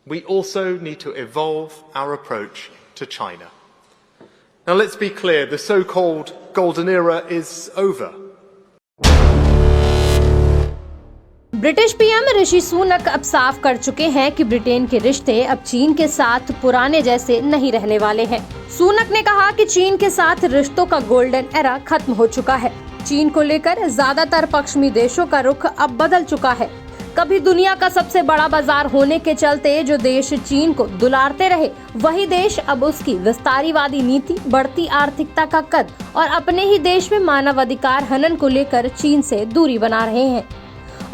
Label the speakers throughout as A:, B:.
A: We also need to evolve our approach to China. Now let's be clear, the so-called golden era is over.
B: British PM Rishi Sunak अब साफ कर चुके हैं कि Britain के रिश्ते अब चीन के साथ पुराने जैसे नहीं रहने वाले हैं। सुनक ने कहा कि चीन के साथ रिश्तों का गोल्डन एरा खत्म हो चुका है। चीन को लेकर ज्यादातर पश्चिमी देशों का रुख अब बदल चुका है। कभी दुनिया का सबसे बड़ा बाजार होने के चलते जो देश चीन को दुलारते रहे, वही देश अब उसकी विस्तारीवादी नीति, बढ़ती आर्थिकता का कद और अपने ही देश में मानवाधिकार हनन को लेकर चीन से दूरी बना रहे हैं।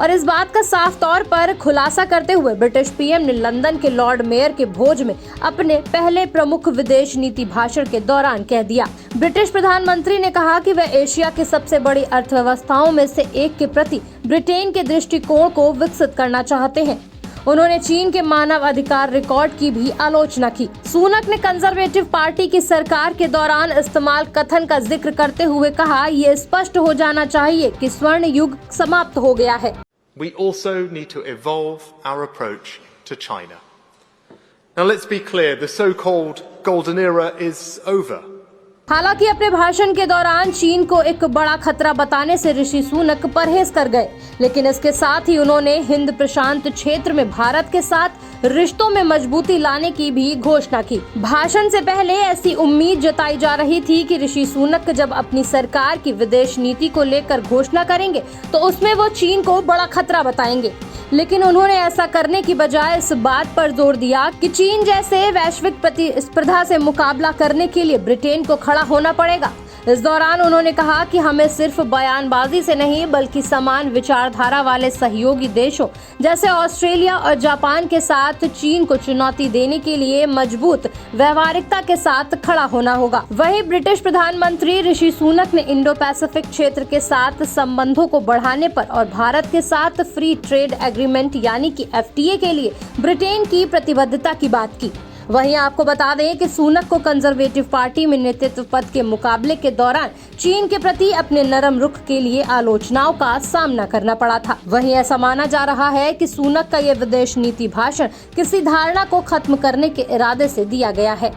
B: और इस बात का साफ तौर पर खुलासा करते हुए ब्रिटिश पीएम ने लंदन के लॉर्ड मेयर के भोज में अपने पहले प्रमुख विदेश नीति भाषण के दौरान कह दिया। ब्रिटिश प्रधानमंत्री ने कहा कि वह एशिया की सबसे बड़ी अर्थव्यवस्थाओं में से एक के प्रति ब्रिटेन के दृष्टिकोण को विकसित करना चाहते हैं। उन्होंने चीन के मानव अधिकार रिकॉर्ड की भी आलोचना की। सुनक ने कंजर्वेटिव पार्टी की सरकार के दौरान इस्तेमाल कथन का जिक्र करते हुए कहा, ये स्पष्ट हो जाना चाहिए कि स्वर्ण युग समाप्त हो गया है।
A: We also need to evolve our approach to China. Now let's be clear, the so-called golden era is over.
B: हालांकि अपने भाषण के दौरान चीन को एक बड़ा खतरा बताने से ऋषि सुनक परहेज कर गए, लेकिन इसके साथ ही उन्होंने हिंद प्रशांत क्षेत्र में भारत के साथ रिश्तों में मजबूती लाने की भी घोषणा की। भाषण से पहले ऐसी उम्मीद जताई जा रही थी कि ऋषि सुनक जब अपनी सरकार की विदेश नीति को लेकर घोषणा करेंगे तो उसमें वो चीन को बड़ा खतरा बताएंगे, लेकिन उन्होंने ऐसा करने की बजाय इस बात पर जोर दिया कि चीन जैसे वैश्विक प्रतिस्पर्धा से मुकाबला करने के लिए ब्रिटेन को खड़ा होना पड़ेगा। इस दौरान उन्होंने कहा कि हमें सिर्फ बयानबाजी से नहीं बल्कि समान विचारधारा वाले सहयोगी देशों जैसे ऑस्ट्रेलिया और जापान के साथ चीन को चुनौती देने के लिए मजबूत व्यवहारिकता के साथ खड़ा होना होगा। वहीं ब्रिटिश प्रधानमंत्री ऋषि सुनक ने इंडो पैसिफिक क्षेत्र के साथ संबंधों को बढ़ाने पर और भारत के साथ फ्री ट्रेड एग्रीमेंट यानी कि FTA के लिए ब्रिटेन की प्रतिबद्धता की बात की। वहीं आपको बता दें कि सुनक को कंजर्वेटिव पार्टी में नेतृत्व पद के मुकाबले के दौरान चीन के प्रति अपने नरम रुख के लिए आलोचनाओं का सामना करना पड़ा था। वहीं ऐसा माना जा रहा है कि सुनक का ये विदेश नीति भाषण किसी धारणा को खत्म करने के इरादे से दिया गया है।